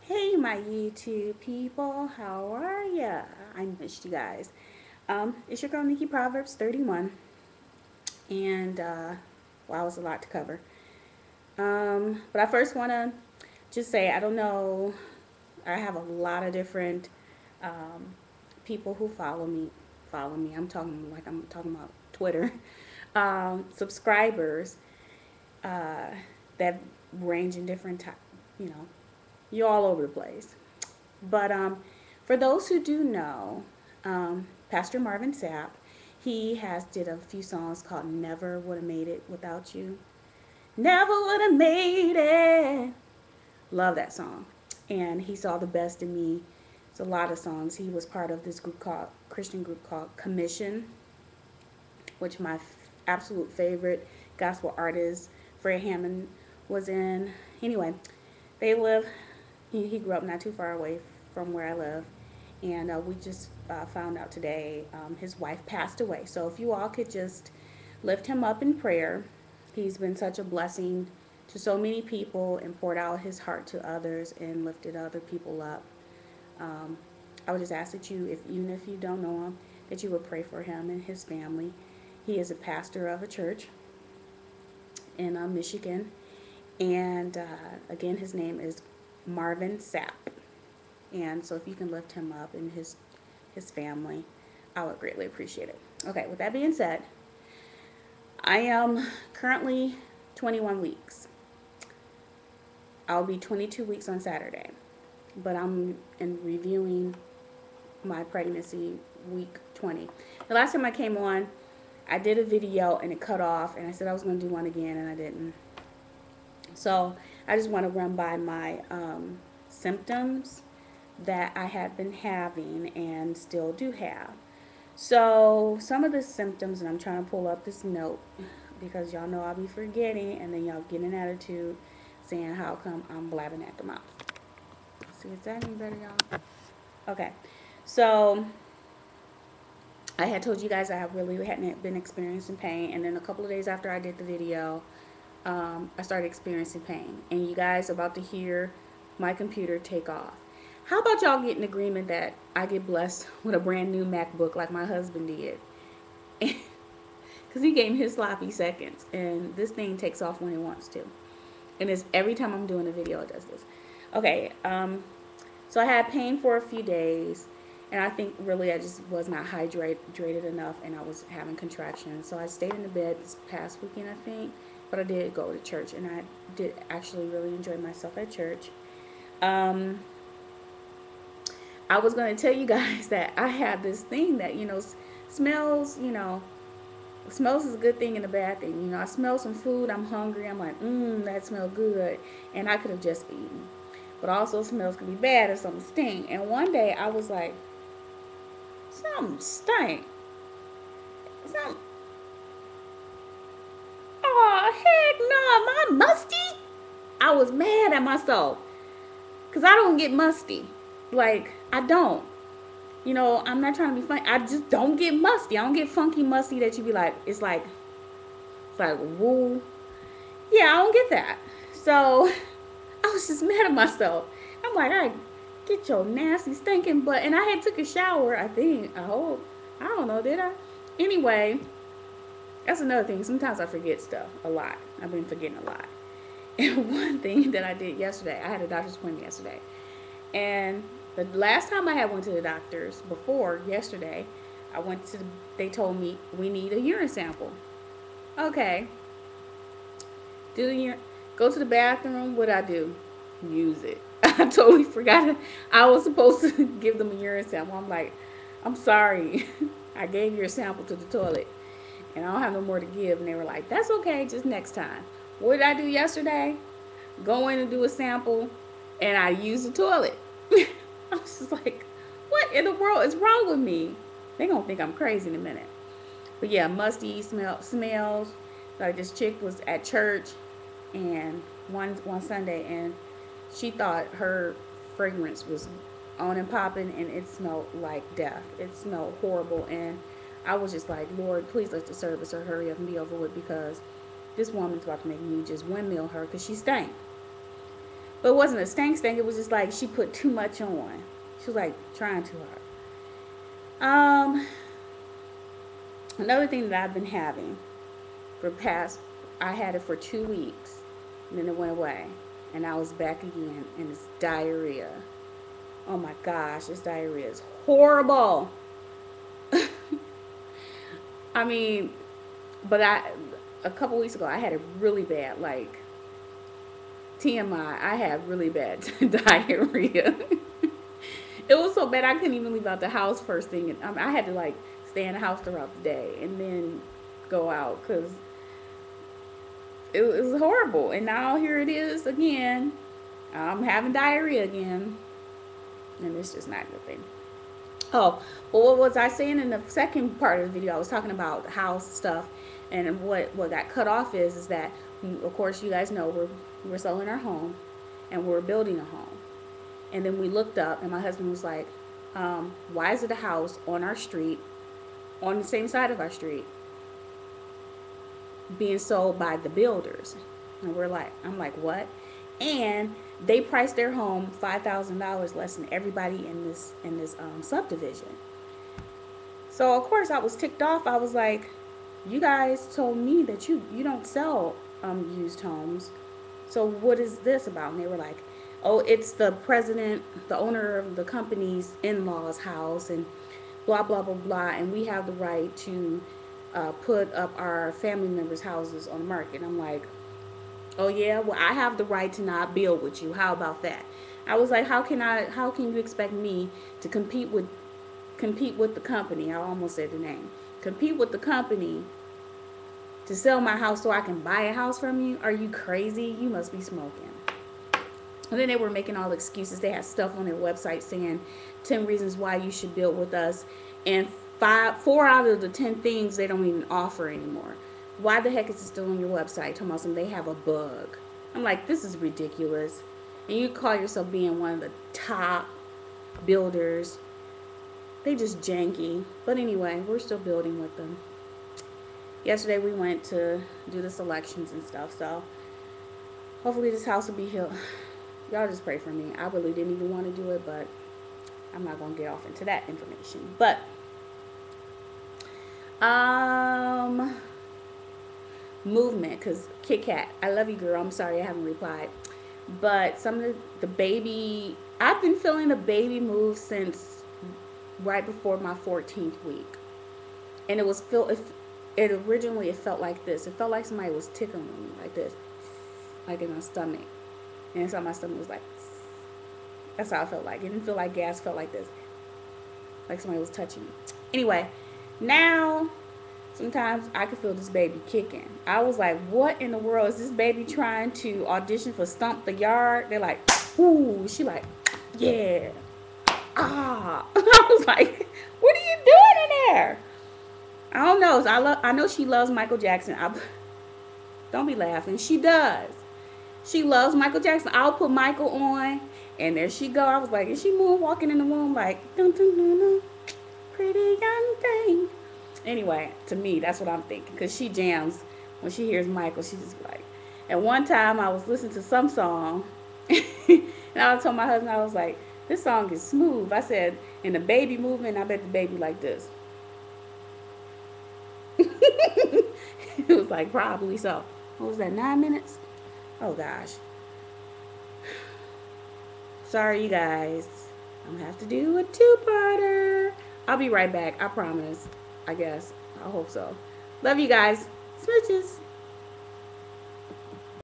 Hey, my YouTube people, how are ya? I missed you guys. It's your girl Nikki Proverbs 31, and wow, it's a lot to cover. But I first want to just say I don't know. I have a lot of different um, people who follow me. Follow me. I'm talking about Twitter. Subscribers uh, that range in different type. You know, you're all over the place. But for those who do know, Pastor Marvin Sapp, he has did a few songs called "Never Would Have Made It Without You." Never would have made it. Love that song. And he saw the best in me. It's a lot of songs. He was part of this group called Christian group called Commission, which my absolute favorite gospel artist Fred Hammond was in. Anyway, they live. He grew up not too far away from where I live, and we just found out today his wife passed away. So if you all could just lift him up in prayer, he's been such a blessing to so many people and poured out his heart to others and lifted other people up. Um, I would just ask that you, if even if you don't know him, that you would pray for him and his family. He is a pastor of a church in Michigan, and again, his name is Marvin Sapp. And so if you can lift him up and his family, I would greatly appreciate it. Okay, with that being said, I am currently 21 weeks. I'll be 22 weeks on Saturday, but I'm in reviewing my pregnancy week 20. The last time I came on, I did a video and it cut off, and I said I was going to do one again, and I didn't. So I just want to run by my symptoms that I have been having and still do have. So some of the symptoms, and I'm trying to pull up this note because y'all know I'll be forgetting, and then y'all get an attitude saying how come I'm blabbing at the mouth. See, is that any better, y'all? Okay. So I had told you guys I really hadn't been experiencing pain, and then a couple of days after I did the video, I started experiencing pain. And you guys are about to hear my computer take off. How about y'all get in agreement that I get blessed with a brand new MacBook like my husband did? Because he gave me his sloppy seconds, and this thing takes off when it wants to. And it's every time I'm doing a video, it does this. Okay, so I had pain for a few days, and I think really I just was not hydrated enough, and I was having contractions. So I stayed in the bed this past weekend, I think, but I did go to church, and I did actually really enjoy myself at church. Um, I was going to tell you guys that I have this thing that, smells, smells is a good thing and a bad thing. I smell some food, I'm hungry, I'm like, that smells good, and I could have just eaten. But also smells can be bad if something stink. And one day I was like, something stink. Something, oh, heck no, am I musty? I was mad at myself because I don't get musty. Like, I don't. I'm not trying to be funny. I just don't get musty. I don't get funky musty that you be like, it's like woo. Yeah, I don't get that. So I was just mad at myself. I'm like, all right, get your nasty stinking butt. And I had took a shower, I think. I hope. I don't know, did I? Anyway, that's another thing. Sometimes I forget stuff a lot. I've been forgetting a lot. And one thing that I did yesterday, I had a doctor's appointment yesterday. And the last time I had went to the doctor's before yesterday, I went to the, they told me we need a urine sample. Okay. Do the urine, go to the bathroom. What I do? Use it. I totally forgot it. I was supposed to give them a urine sample. I'm like, I'm sorry. I gave your sample to the toilet and I don't have no more to give. And they were like, that's okay, just next time. What did I do yesterday? Go in and do a sample, and I use the toilet. I was just like, what in the world is wrong with me? They're going to think I'm crazy in a minute. But yeah, musty smells. Like this chick was at church and one Sunday, and she thought her fragrance was on and popping, and it smelled like death. It smelled horrible, and I was just like, Lord, please let the service or hurry up and be over with because this woman's about to make me just windmill her because she stank. But it wasn't a stank stank. It was just like she put too much on. She was like trying too hard. Another thing that I've been having for past, I had it for 2 weeks, and then it went away, and I was back again, and it's diarrhea. Oh my gosh, this diarrhea is horrible. I mean, but a couple weeks ago I had it really bad, like TMI. I had really bad diarrhea. It was so bad I couldn't even leave out the house first thing, and I had to like stay in the house throughout the day and then go out because it was horrible. And now here it is again. I'm having diarrhea again, and it's just not a good thing. Oh, well, what was I saying in the second part of the video? I was talking about house stuff, and what got cut off is that, of course, you guys know we're selling our home, and we're building a home, and then we looked up, and my husband was like, "Why is it a house on our street, on the same side of our street, being sold by the builders?" And I'm like, what? And they priced their home $5,000 less than everybody in this subdivision. So of course I was ticked off. I was like, you guys told me that you don't sell used homes. So what is this about? And they were like, oh, it's the president, the owner of the company's in-laws house, and blah blah blah blah, and we have the right to put up our family members' houses on the market. I'm like, oh yeah, well I have the right to not build with you. How about that? I was like, how can you expect me to compete with the company? I almost said the name. Compete with the company to sell my house so I can buy a house from you? Are you crazy? You must be smoking. And then they were making all excuses. They had stuff on their website saying 10 reasons why you should build with us, and 4 out of the 10 things they don't even offer anymore. Why the heck is it still on your website? Talking about something they have a bug. I'm like, this is ridiculous. And you call yourself being one of the top builders. They just janky. But anyway, we're still building with them. Yesterday we went to do the selections and stuff, so hopefully this house will be healed. Y'all just pray for me. I really didn't even want to do it, but I'm not going to get off into that information. But movement, because Kit Kat, I love you, girl. I'm sorry I haven't replied. But some of the baby, I've been feeling the baby move since right before my 14th week. And it originally felt like this. It felt like somebody was tickling me like this, like in my stomach. And so my stomach was like, that's how it felt like. It didn't feel like gas, felt like this, like somebody was touching me. Anyway, now sometimes I could feel this baby kicking. I was like, what in the world is this baby trying to audition for Stomp the Yard? They're like, ooh, she like, yeah, ah. I was like, what are you doing in there? I don't know. I know she loves Michael Jackson. Don't be laughing. She does. She loves Michael Jackson. I'll put Michael on, and there she go. I was like, is she moonwalking in the room like, dun, dun, dun, dun, pretty young thing? Anyway, to me, that's what I'm thinking, because she jams when she hears Michael. She's just like, at one time I was listening to some song, and I told my husband, I was like, this song is smooth. I said, in the baby movement, I bet the baby like this. It was like, probably so. What was that, 9 minutes? Oh gosh. Sorry, you guys. I'm gonna have to do a 2-parter. I'll be right back. I promise. I guess. I hope so. Love you guys. Smooches.